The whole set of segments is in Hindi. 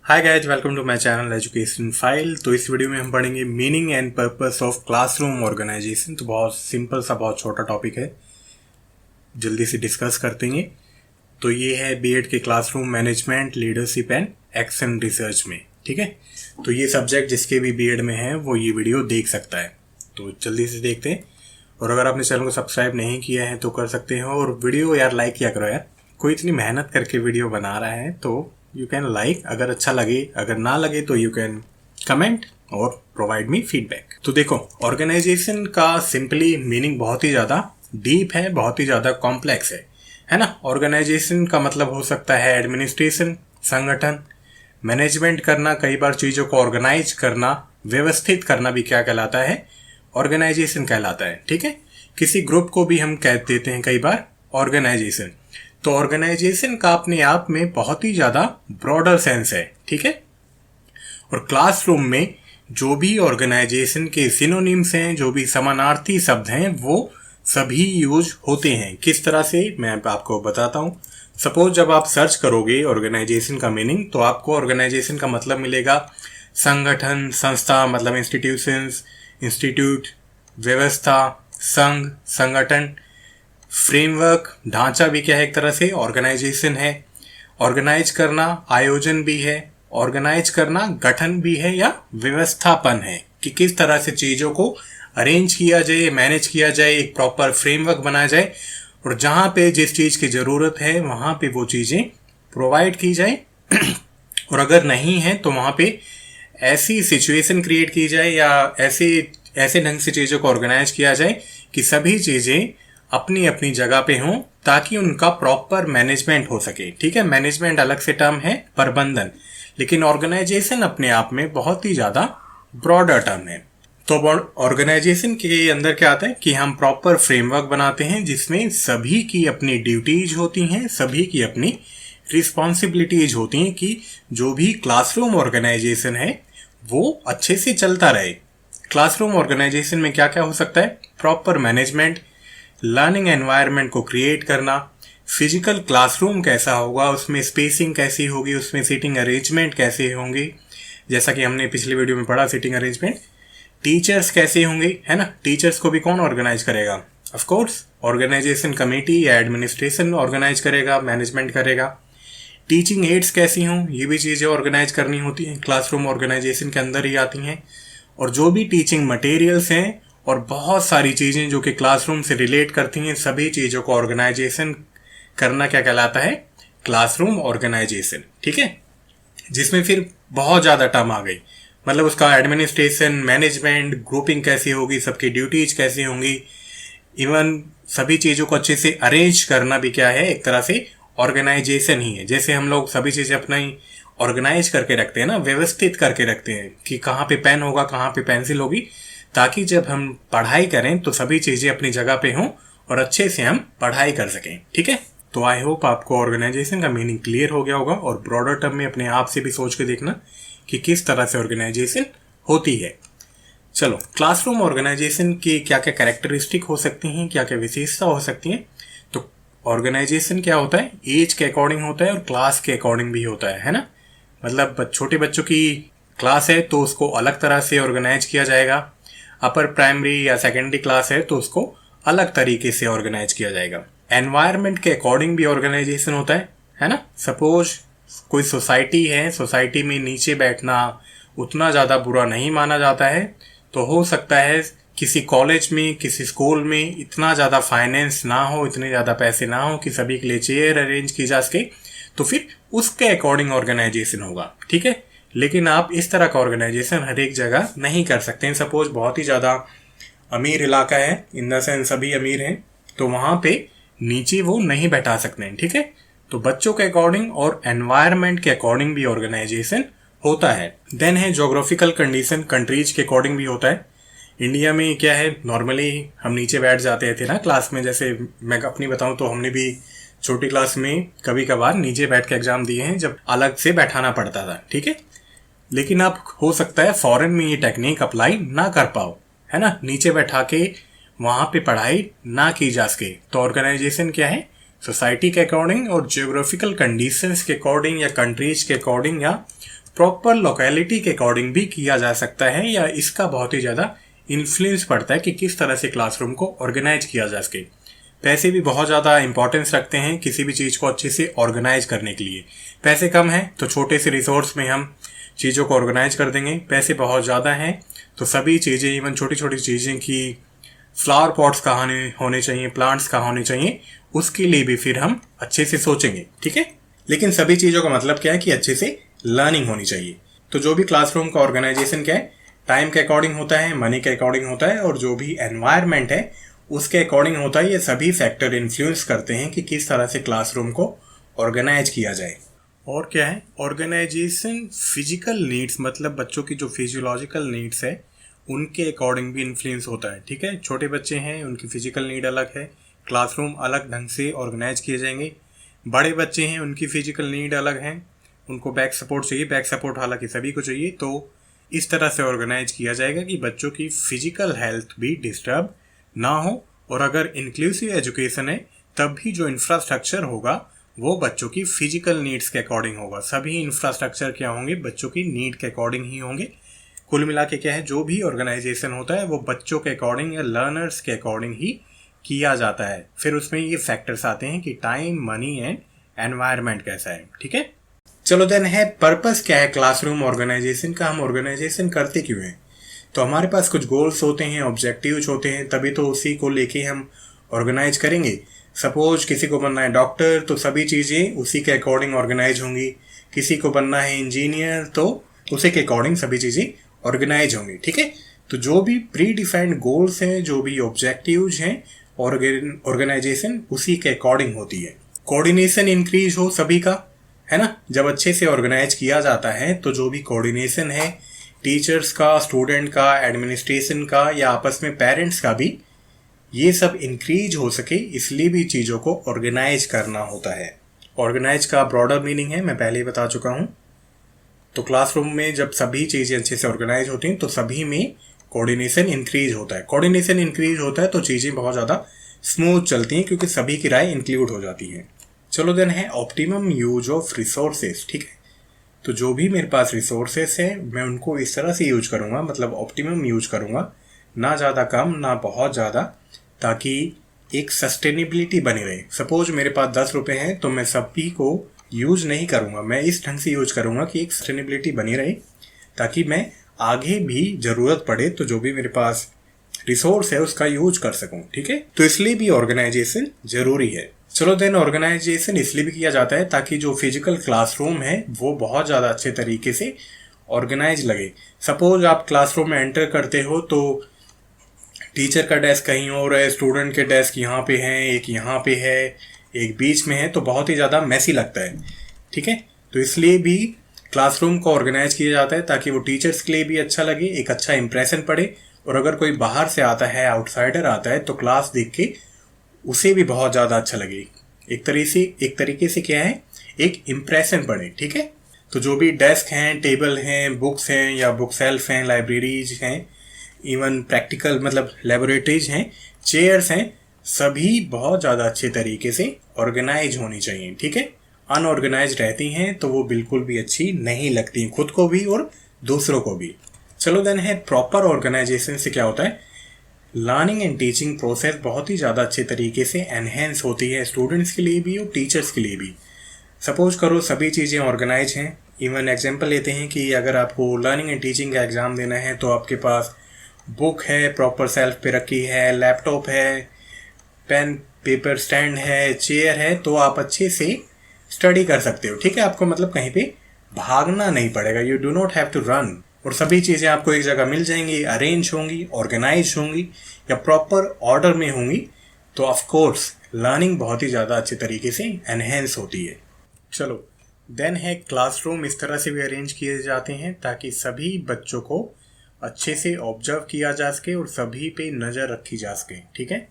Hi guys, welcome to my channel education file. तो इस वीडियो में हम पढ़ेंगे meaning and purpose of classroom organisation. तो बहुत सिंपल सा बहुत छोटा टॉपिक है, जल्दी से डिस्कस करते हैं। तो ये है बीएड के classroom management, leadership and action research में। ठीक है, तो ये सब्जेक्ट जिसके भी बीएड में है वो ये वीडियो देख सकता है। तो जल्दी से देखते हैं। और अगर आपने चैनल को सब्सक्राइब नहीं किया है तो कर सकते हो, और वीडियो यार लाइक किया करो यार। कोई इतनी मेहनत करके वीडियो बना रहा है तो यू कैन लाइक, अगर अच्छा लगे, अगर ना लगे तो यू कैन कमेंट और प्रोवाइड मी फीडबैक। तो देखो, ऑर्गेनाइजेशन का सिंपली मीनिंग बहुत ही ज़्यादा डीप है, बहुत ही ज़्यादा कॉम्प्लेक्स है ना। ऑर्गेनाइजेशन का मतलब हो सकता है एडमिनिस्ट्रेशन, संगठन, मैनेजमेंट करना, कई बार चीज़ों को ऑर्गेनाइज करना, व्यवस्थित करना भी क्या कहलाता है, ऑर्गेनाइजेशन कहलाता है। ठीक है, किसी ग्रुप को भी हम कह देते हैं कई बार ऑर्गेनाइजेशन। तो ऑर्गेनाइजेशन का अपने आप में बहुत ही ज़्यादा ब्रॉडर सेंस है। ठीक है, और क्लासरूम में जो भी ऑर्गेनाइजेशन के सिनोनिम्स हैं, जो भी समानार्थी शब्द हैं, वो सभी यूज होते हैं। किस तरह से मैं आपको बताता हूँ। सपोज जब आप सर्च करोगे ऑर्गेनाइजेशन का मीनिंग तो आपको ऑर्गेनाइजेशन का मतलब मिलेगा संगठन, संस्था मतलब इंस्टीट्यूशंस, इंस्टीट्यूट, व्यवस्था, संघ, संगठन, फ्रेमवर्क, ढांचा भी क्या है, एक तरह से ऑर्गेनाइजेशन है। ऑर्गेनाइज करना आयोजन भी है, ऑर्गेनाइज करना गठन भी है या व्यवस्थापन है, कि किस तरह से चीज़ों को अरेंज किया जाए, मैनेज किया जाए, एक प्रॉपर फ्रेमवर्क बनाया जाए, और जहाँ पे जिस चीज़ की ज़रूरत है वहाँ पे वो चीज़ें प्रोवाइड की जाए और अगर नहीं है तो वहाँ पे ऐसी सिचुएशन क्रिएट की जाए या ऐसे ढंग से चीज़ों को ऑर्गेनाइज किया जाए कि सभी चीज़ें अपनी अपनी जगह पे हों, ताकि उनका प्रॉपर मैनेजमेंट हो सके। ठीक है, मैनेजमेंट अलग से टर्म है, प्रबंधन, लेकिन ऑर्गेनाइजेशन अपने आप में बहुत ही ज़्यादा ब्रॉडर टर्म है। तो ऑर्गेनाइजेशन के अंदर क्या आता है कि हम प्रॉपर फ्रेमवर्क बनाते हैं जिसमें सभी की अपनी ड्यूटीज होती हैं, सभी की अपनी रिस्पॉन्सिबिलिटीज होती हैं कि जो भी क्लासरूम ऑर्गेनाइजेशन है वो अच्छे से चलता रहे। क्लासरूम ऑर्गेनाइजेशन में क्या क्या हो सकता है, प्रॉपर मैनेजमेंट, लर्निंग एनवायरनमेंट को क्रिएट करना, फिजिकल क्लासरूम कैसा होगा, उसमें स्पेसिंग कैसी होगी, उसमें सीटिंग अरेंजमेंट कैसे होंगे, जैसा कि हमने पिछले वीडियो में पढ़ा सीटिंग अरेंजमेंट। टीचर्स कैसे होंगे, है ना, टीचर्स को भी कौन ऑर्गेनाइज करेगा, ऑफ कोर्स ऑर्गेनाइजेशन कमेटी या एडमिनिस्ट्रेशन ऑर्गेनाइज करेगा, मैनेजमेंट करेगा। टीचिंग एड्स कैसी हों, ये भी चीज़ें ऑर्गेनाइज करनी होती हैं, क्लासरूम ऑर्गेनाइजेशन के अंदर ही आती हैं। और जो भी टीचिंग मटेरियल्स हैं और बहुत सारी चीज़ें जो कि क्लासरूम से रिलेट करती हैं, सभी चीज़ों को ऑर्गेनाइजेशन करना क्या कहलाता है, क्लासरूम ऑर्गेनाइजेशन। ठीक है, जिसमें फिर बहुत ज़्यादा टर्म आ गई, मतलब उसका एडमिनिस्ट्रेशन, मैनेजमेंट, ग्रुपिंग कैसी होगी, सबकी ड्यूटीज कैसी होंगी, इवन सभी चीज़ों को अच्छे से अरेंज करना भी क्या है, एक तरह से ऑर्गेनाइजेशन ही है। जैसे हम लोग सभी चीज़ें अपना ही ऑर्गेनाइज करके रखते हैं ना, व्यवस्थित करके रखते हैं कि कहाँ पे पेन होगा, कहाँ पे पेंसिल होगी, ताकि जब हम पढ़ाई करें तो सभी चीज़ें अपनी जगह पे हों और अच्छे से हम पढ़ाई कर सकें। ठीक है, तो आई होप आपको ऑर्गेनाइजेशन का मीनिंग क्लियर हो गया होगा, और ब्रॉडर टर्म में अपने आप से भी सोच के देखना कि किस तरह से ऑर्गेनाइजेशन होती है। चलो, क्लासरूम ऑर्गेनाइजेशन की क्या क्या कैरेक्टरिस्टिक हो सकती हैं, क्या क्या विशेषता हो सकती हैं। तो ऑर्गेनाइजेशन क्या होता है, एज के अकॉर्डिंग होता है और क्लास के अकॉर्डिंग भी होता है ना। मतलब छोटे बच्चों की क्लास है तो उसको अलग तरह से ऑर्गेनाइज किया जाएगा, अपर प्राइमरी या सेकेंडरी क्लास है तो उसको अलग तरीके से ऑर्गेनाइज किया जाएगा। एनवायरनमेंट के अकॉर्डिंग भी ऑर्गेनाइजेशन होता है ना। सपोज कोई सोसाइटी है, सोसाइटी में नीचे बैठना उतना ज़्यादा बुरा नहीं माना जाता है, तो हो सकता है किसी कॉलेज में, किसी स्कूल में इतना ज़्यादा फाइनेंस ना हो, इतने ज़्यादा पैसे ना हो कि सभी के लिए चेयर अरेंज की जा सके, तो फिर उसके अकॉर्डिंग ऑर्गेनाइजेशन होगा। ठीक है, लेकिन आप इस तरह का ऑर्गेनाइजेशन हर एक जगह नहीं कर सकते हैं। सपोज बहुत ही ज़्यादा अमीर इलाका है, इन द सेंस सभी अमीर हैं, तो वहाँ पे नीचे वो नहीं बैठा सकते हैं। ठीक है, तो बच्चों के अकॉर्डिंग और एनवायरनमेंट के अकॉर्डिंग भी ऑर्गेनाइजेशन होता है। देन है जोग्राफिकल कंडीशन, कंट्रीज के अकॉर्डिंग भी होता है। इंडिया में क्या है, नॉर्मली हम नीचे बैठ जाते थे ना क्लास में, जैसे मैं अपनी बताऊं तो हमने भी छोटी क्लास में कभी कभार नीचे बैठ के एग्जाम दिए हैं जब अलग से बैठाना पड़ता था। ठीक है, लेकिन अब हो सकता है फॉरेन में ये टेक्निक अप्लाई ना कर पाओ, है ना, नीचे बैठा के वहाँ पे पढ़ाई ना की जा सके। तो ऑर्गेनाइजेशन क्या है, सोसाइटी के अकॉर्डिंग और जियोग्राफिकल कंडीशंस के अकॉर्डिंग या कंट्रीज के अकॉर्डिंग या प्रॉपर लोकेलिटी के अकॉर्डिंग भी किया जा सकता है, या इसका बहुत ही ज़्यादा इन्फ्लुएंस पड़ता है कि किस तरह से क्लासरूम को ऑर्गेनाइज किया जा सके। पैसे भी बहुत ज़्यादा इंपॉर्टेंस रखते हैं किसी भी चीज़ को अच्छे से ऑर्गेनाइज करने के लिए। पैसे कम हैं तो छोटे से रिसोर्स में हम चीज़ों को ऑर्गेनाइज कर देंगे। पैसे बहुत ज़्यादा हैं तो सभी चीज़ें, इवन छोटी छोटी चीज़ें की फ्लावर पॉट्स कहाँ होने चाहिए, प्लांट्स कहाँ होने चाहिए, उसके लिए भी फिर हम अच्छे से सोचेंगे। ठीक है, लेकिन सभी चीज़ों का मतलब क्या है कि अच्छे से लर्निंग होनी चाहिए। तो जो भी क्लासरूम का ऑर्गेनाइजेशन क्या है, टाइम के अकॉर्डिंग होता है, मनी के अकॉर्डिंग होता है, और जो भी एनवायरनमेंट है उसके अकॉर्डिंग होता है। ये सभी फैक्टर इन्फ्लुएंस करते हैं कि किस तरह से क्लासरूम को ऑर्गेनाइज किया जाए। और क्या है, ऑर्गेनाइजेशन फिजिकल नीड्स, मतलब बच्चों की जो फिजियोलॉजिकल नीड्स है उनके अकॉर्डिंग भी इन्फ्लुएंस होता है। ठीक है, छोटे बच्चे हैं उनकी फिजिकल नीड अलग है, क्लासरूम अलग ढंग से ऑर्गेनाइज किए जाएंगे। बड़े बच्चे हैं उनकी फिजिकल नीड अलग है, उनको बैक सपोर्ट चाहिए, बैक सपोर्ट हालांकि सभी को चाहिए। तो इस तरह से ऑर्गेनाइज किया जाएगा कि बच्चों की फिजिकल हेल्थ भी डिस्टर्ब ना हो। और अगर इंक्लूसिव एजुकेशन है तब भी जो इंफ्रास्ट्रक्चर होगा वो बच्चों की फिजिकल नीड्स के अकॉर्डिंग होगा। सभी इंफ्रास्ट्रक्चर क्या होंगे, बच्चों की नीड के अकॉर्डिंग ही होंगे। कुल मिला के क्या है, जो भी ऑर्गेनाइजेशन होता है वो बच्चों के अकॉर्डिंग या लर्नर्स के अकॉर्डिंग ही किया जाता है। फिर उसमें ये फैक्टर्स आते हैं कि टाइम, मनी एंड एनवायरनमेंट कैसा है। ठीक है, चलो देन है पर्पस क्या है क्लासरूम ऑर्गेनाइजेशन का, हम ऑर्गेनाइजेशन करते क्यों हैं। तो हमारे पास कुछ गोल्स होते हैं, ऑब्जेक्टिव्स होते हैं, तभी तो उसी को लेके हम ऑर्गेनाइज करेंगे। सपोज किसी को बनना है डॉक्टर तो सभी चीज़ें उसी के अकॉर्डिंग ऑर्गेनाइज होंगी। किसी को बनना है इंजीनियर तो उसी के अकॉर्डिंग सभी चीज़ें ऑर्गेनाइज होंगी। ठीक है, तो जो भी प्री डिफाइंड गोल्स हैं, जो भी ऑब्जेक्टिव्स हैं, ऑर्गेनाइजेशन उसी के अकॉर्डिंग होती है। कोऑर्डिनेशन इंक्रीज हो सभी का, है ना। जब अच्छे से ऑर्गेनाइज किया जाता है तो जो भी कोऑर्डिनेशन है टीचर्स का, स्टूडेंट का, एडमिनिस्ट्रेशन का या आपस में पेरेंट्स का भी, ये सब इंक्रीज हो सके, इसलिए भी चीज़ों को ऑर्गेनाइज करना होता है। ऑर्गेनाइज का ब्रॉडर मीनिंग है, मैं पहले ही बता चुका हूँ। तो क्लासरूम में जब सभी चीज़ें अच्छे से ऑर्गेनाइज होती हैं तो सभी में कोऑर्डिनेशन इंक्रीज होता है। कोऑर्डिनेशन इंक्रीज होता है तो चीज़ें बहुत ज़्यादा स्मूथ चलती हैं क्योंकि सभी की राय इंक्लूड हो जाती है। चलो देन है ऑप्टिमम यूज ऑफ रिसोर्सेज। ठीक है, तो जो भी मेरे पास रिसोर्सेस है मैं उनको इस तरह से यूज करूँगा, मतलब ऑप्टिमम यूज करूँगा, ना ज़्यादा कम ना बहुत ज़्यादा, ताकि एक सस्टेनेबिलिटी बनी रहे। सपोज मेरे पास 10 रुपये हैं तो मैं सभी को यूज नहीं करूँगा, मैं इस ढंग से यूज करूँगा कि एक सस्टेनेबिलिटी बनी रहे, ताकि मैं आगे भी ज़रूरत पड़े तो जो भी मेरे पास रिसोर्स है उसका यूज कर सकूं। ठीक है, तो इसलिए भी ऑर्गेनाइजेशन जरूरी है। चलो देन ऑर्गेनाइजेशन इसलिए भी किया जाता है ताकि जो फिजिकल क्लासरूम है वो बहुत ज़्यादा अच्छे तरीके से ऑर्गेनाइज लगे। सपोज आप क्लासरूम में एंटर करते हो तो टीचर का डेस्क कहीं और है, स्टूडेंट के डेस्क यहाँ पे हैं, एक यहाँ पे है, एक बीच में है, तो बहुत ही ज़्यादा मैसी लगता है। ठीक है, तो इसलिए भी क्लासरूम को ऑर्गेनाइज किया जाता है ताकि वो टीचर्स के लिए भी अच्छा लगे, एक अच्छा इंप्रेशन पड़े, और अगर कोई बाहर से आता है, आउटसाइडर आता है, तो क्लास देख के उसे भी बहुत ज़्यादा अच्छा लगे। एक तरीके से क्या है, एक इम्प्रेशन पड़े। ठीक है, तो जो भी डेस्क हैं, टेबल हैं, बुक्स हैं या बुक सेल्फ हैं, लाइब्रेरीज हैं, इवन प्रैक्टिकल मतलब लेबोरेटरीज हैं, चेयर्स हैं, सभी बहुत ज़्यादा अच्छे तरीके से ऑर्गेनाइज होनी चाहिए। ठीक है, अनऑर्गेनाइज रहती हैं तो वो बिल्कुल भी अच्छी नहीं लगती, खुद को भी और दूसरों को भी। चलो देन है प्रॉपर ऑर्गेनाइजेशन से क्या होता है, लर्निंग एंड टीचिंग प्रोसेस बहुत ही ज़्यादा अच्छे तरीके से एनहेंस होती है, स्टूडेंट्स के लिए भी और टीचर्स के लिए भी। सपोज करो सभी चीज़ें ऑर्गेनाइज हैं। इवन एग्जांपल लेते हैं कि अगर आपको लर्निंग एंड टीचिंग का एग्ज़ाम देना है तो आपके पास बुक है, प्रॉपर सेल्फ पे रखी है, लैपटॉप है, पेन पेपर स्टैंड है, चेयर है, तो आप अच्छे से स्टडी कर सकते हो। ठीक है, आपको मतलब कहीं पे भागना नहीं पड़ेगा, you do not have to run, और सभी चीज़ें आपको एक जगह मिल जाएंगी, अरेंज होंगी, ऑर्गेनाइज होंगी या प्रॉपर ऑर्डर में होंगी, तो ऑफ कोर्स लर्निंग बहुत ही ज़्यादा अच्छे तरीके से एनहेंस होती है। चलो देन है क्लासरूम इस तरह से भी अरेंज किए जाते हैं ताकि सभी बच्चों को अच्छे से ऑब्जर्व किया जा सके और सभी पे नज़र रखी जा सके। ठीक है,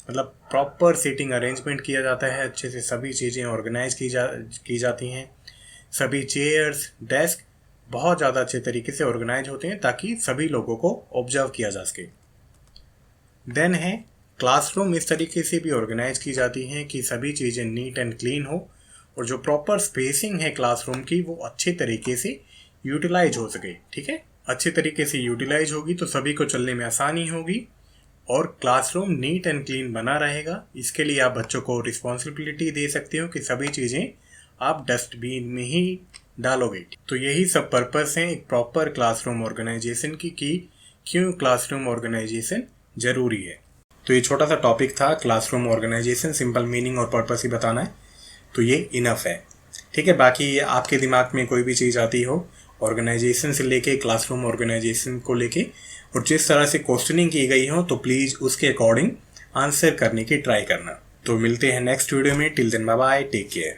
मतलब प्रॉपर सीटिंग अरेंजमेंट किया जाता है, अच्छे से सभी चीज़ें ऑर्गेनाइज की जाती हैं, सभी चेयर्स, डेस्क बहुत ज़्यादा अच्छे तरीके से ऑर्गेनाइज होते हैं ताकि सभी लोगों को ऑब्जर्व किया जा सके। देन है क्लासरूम इस तरीके से भी ऑर्गेनाइज की जाती हैं कि सभी चीज़ें नीट एंड क्लीन हो, और जो प्रॉपर स्पेसिंग है क्लासरूम की वो अच्छे तरीके से यूटिलाइज हो सके। ठीक है, अच्छे तरीके से यूटिलाइज होगी तो सभी को चलने में आसानी होगी और क्लासरूम नीट एंड क्लीन बना रहेगा। इसके लिए आप बच्चों को रिस्पॉन्सिबिलिटी दे सकते हो कि सभी चीज़ें आप डस्टबिन में ही डालोगे। तो यही सब पर्पस है एक प्रॉपर क्लासरूम ऑर्गेनाइजेशन की कि क्यों क्लासरूम ऑर्गेनाइजेशन ज़रूरी है। तो ये छोटा सा टॉपिक था क्लासरूम ऑर्गेनाइजेशन, सिंपल मीनिंग और पर्पस ही बताना है, तो ये इनफ है। ठीक है, बाकी आपके दिमाग में कोई भी चीज़ आती हो ऑर्गेनाइजेशन से लेके, क्लासरूम ऑर्गेनाइजेशन को लेके, और जिस तरह से क्वेश्चनिंग की गई हो तो प्लीज़ उसके अकॉर्डिंग आंसर करने की ट्राई करना। तो मिलते हैं नेक्स्ट वीडियो में। Till then bye bye, take care.